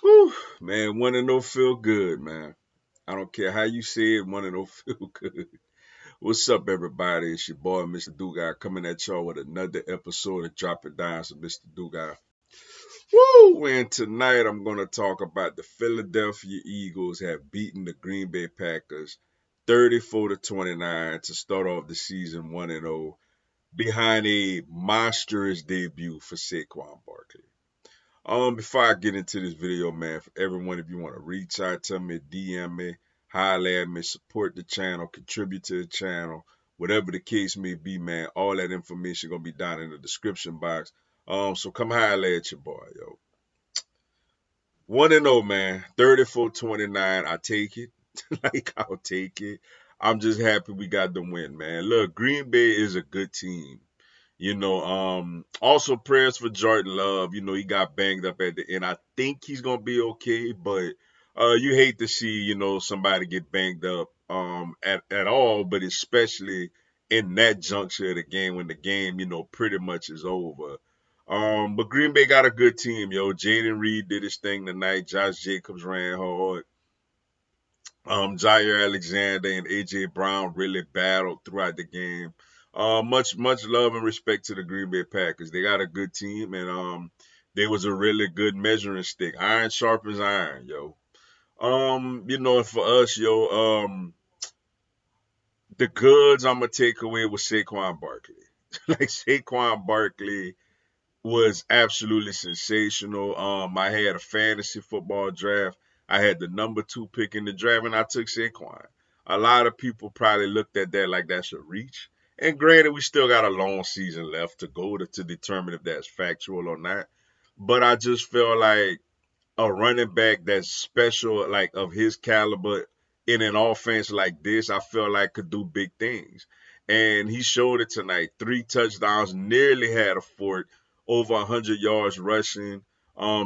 Whew, man, 1-0 feel good, man. I don't care how you say it, 1-0 feel good. What's up, everybody? It's your boy, Mr. Dugai, coming at y'all with another episode of Drop It Down. So, Mr. Dugai. Woo! And tonight I'm going to talk about the Philadelphia Eagles have beaten the Green Bay Packers 34-29 to start off the season 1-0 behind a monstrous debut for Saquon Barkley. Before I get into this video, man, for everyone, if you want to reach out to me, DM me, holler at me, support the channel, contribute to the channel, whatever the case may be, man, all that information gonna be down in the description box. So come holler at your boy, yo. 1-0, man. 34-29. I take it. Like, I'll take it. I'm just happy we got the win, man. Look, Green Bay is a good team. Also prayers for Jordan Love. He got banged up at the end. I think he's gonna be okay, but you hate to see, somebody get banged up at all, but especially in that juncture of the game when the game, pretty much is over. But Green Bay got a good team, yo. Jaden Reed did his thing tonight. Josh Jacobs ran hard. Jair Alexander and AJ Brown really battled throughout the game. Much love and respect to the Green Bay Packers. They got a good team, and they was a really good measuring stick. Iron sharpens iron, yo. For us, yo, the goods I'm gonna take away was Saquon Barkley. Like Saquon Barkley was absolutely sensational. I had a fantasy football draft. I had the number 2 pick in the draft, and I took Saquon. A lot of people probably looked at that like that's a reach. And granted, we still got a long season left to go to determine if that's factual or not. But I just feel like a running back that's special, like of his caliber, in an offense like this, I feel like could do big things. And he showed it tonight. 3 touchdowns, nearly had a fort, over 100 yards rushing.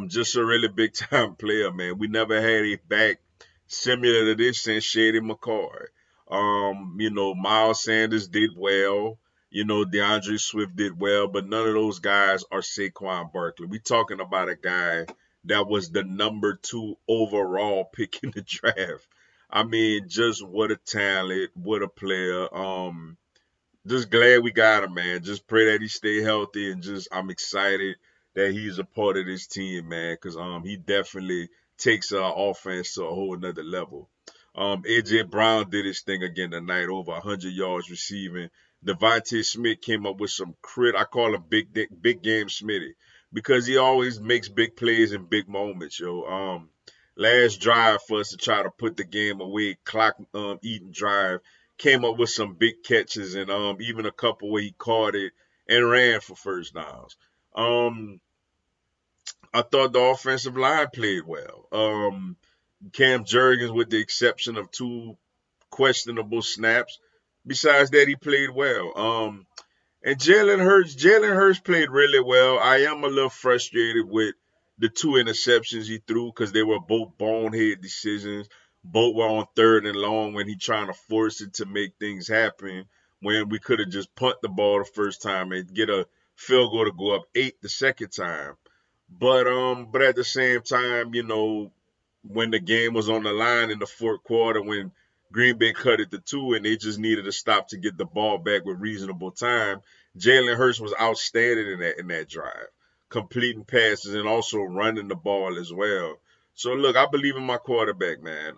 Just a really big time player, man. We never had a back similar to this since Shady McCoy. Miles Sanders did well. DeAndre Swift did well, but none of those guys are Saquon Barkley. We talking about a guy that was the number 2 overall pick in the draft. I mean, just what a talent, what a player. Just glad we got him, man. Just pray that he stay healthy, and just I'm excited that he's a part of this team, man, because he definitely takes our offense to a whole another level. AJ Brown did his thing again tonight, over 100 yards receiving. Devontae Smith came up with some crit. I call him big game Smitty, because he always makes big plays in big moments, yo. Last drive for us to try to put the game away, clock eating drive, came up with some big catches, and even a couple where he caught it and ran for first downs. Um, I thought the offensive line played well. Cam Jurgens, with the exception of 2 questionable snaps, besides that, he played well. And Jalen Hurts played really well. I am a little frustrated with the 2 interceptions he threw, because they were both bonehead decisions. Both were on 3rd and long when he trying to force it to make things happen, when we could have just punt the ball the first time and get a field goal to go up 8 the second time. But at the same time, when the game was on the line in the fourth quarter, when Green Bay cut it to 2 and they just needed to stop to get the ball back with reasonable time, Jalen Hurts was outstanding in that drive, completing passes and also running the ball as well. So look, I believe in my quarterback, man.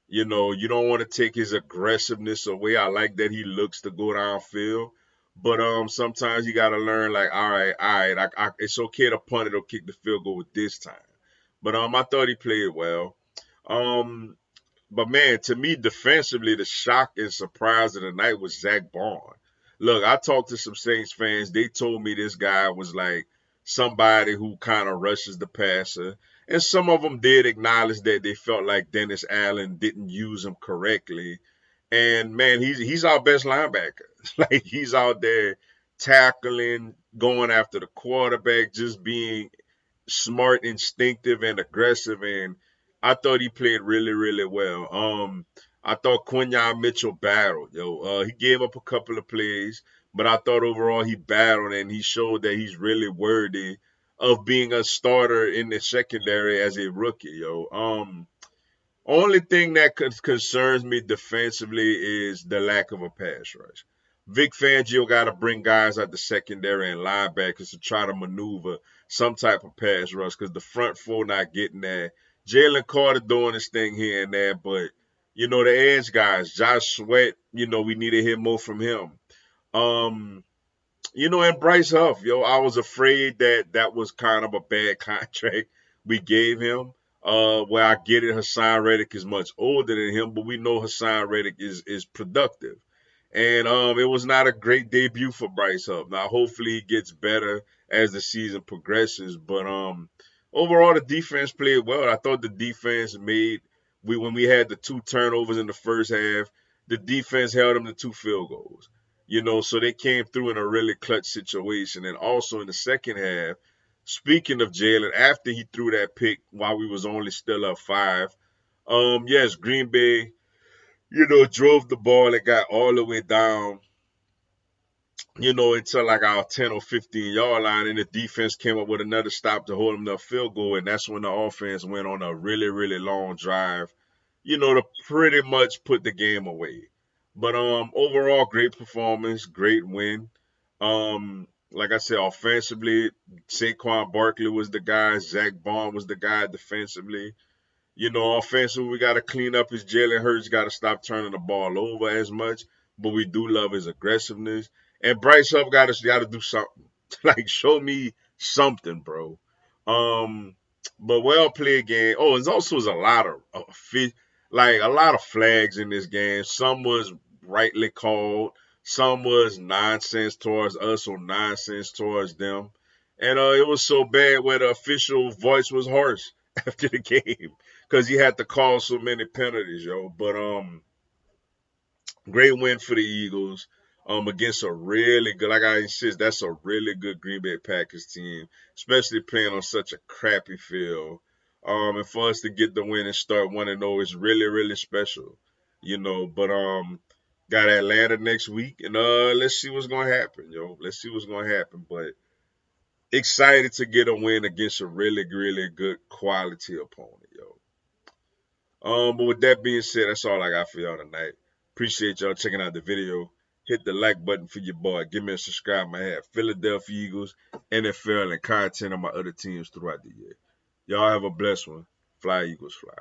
You don't want to take his aggressiveness away. I like that he looks to go downfield. But sometimes you gotta learn, like, all right, it's okay to punt it or kick the field goal with this time. But I thought he played well. Um, but man, to me, defensively, the shock and surprise of the night was Zach Bond. Look, I talked to some Saints fans. They told me this guy was like somebody who kind of rushes the passer. And some of them did acknowledge that they felt like Dennis Allen didn't use him correctly. And man, he's our best linebacker. Like, he's out there tackling, going after the quarterback, just being smart, instinctive, and aggressive. And I thought he played really, really well. I thought Quinyon Mitchell battled. He gave up a couple of plays, but I thought overall he battled and he showed that he's really worthy of being a starter in the secondary as a rookie, yo. Only thing that concerns me defensively is the lack of a pass rush. Vic Fangio got to bring guys out the secondary and linebackers to try to maneuver some type of pass rush because the front four not getting there. Jalen Carter doing his thing here and there, but the edge guys, Josh Sweat, we need to hear more from him. Um, and Bryce Huff, I was afraid that that was kind of a bad contract we gave him. Where I get it, Hassan Reddick is much older than him, but we know Hassan Reddick is productive. And it was not a great debut for Bryce Huff. Now, hopefully, he gets better as the season progresses. But overall, the defense played well. I thought the defense when we had the 2 turnovers in the first half, the defense held them to 2 field goals. So they came through in a really clutch situation. And also in the second half, speaking of Jalen, after he threw that pick while we was only still up 5, yes, Green Bay, drove the ball and got all the way down, until like our 10 or 15-yard line, and the defense came up with another stop to hold them to a field goal, and that's when the offense went on a really, really long drive, to pretty much put the game away. But overall, great performance, great win. Like I said, offensively, Saquon Barkley was the guy, Zach Bond was the guy defensively. Offensively, we got to clean up his Jalen Hurts, got to stop turning the ball over as much, but we do love his aggressiveness. And Bryce Huff got to do something. Like, show me something, bro. Um, but well played game. Oh, there's also a lot of like a lot of flags in this game. Some was rightly called, some was nonsense towards us or nonsense towards them. And it was so bad where the official voice was hoarse after the game because he had to call so many penalties, yo. But great win for the Eagles. Against a really good, like I insist, that's a really good Green Bay Packers team, especially playing on such a crappy field. And for us to get the win and start 1-0 is really, really special, But got Atlanta next week, and let's see what's gonna happen, yo. Let's see what's gonna happen. But excited to get a win against a really, really good quality opponent, yo. But with that being said, that's all I got for y'all tonight. Appreciate y'all checking out the video. Hit the like button for your boy. Give me a subscribe. I have Philadelphia Eagles, NFL, and content on my other teams throughout the year. Y'all have a blessed one. Fly Eagles, fly.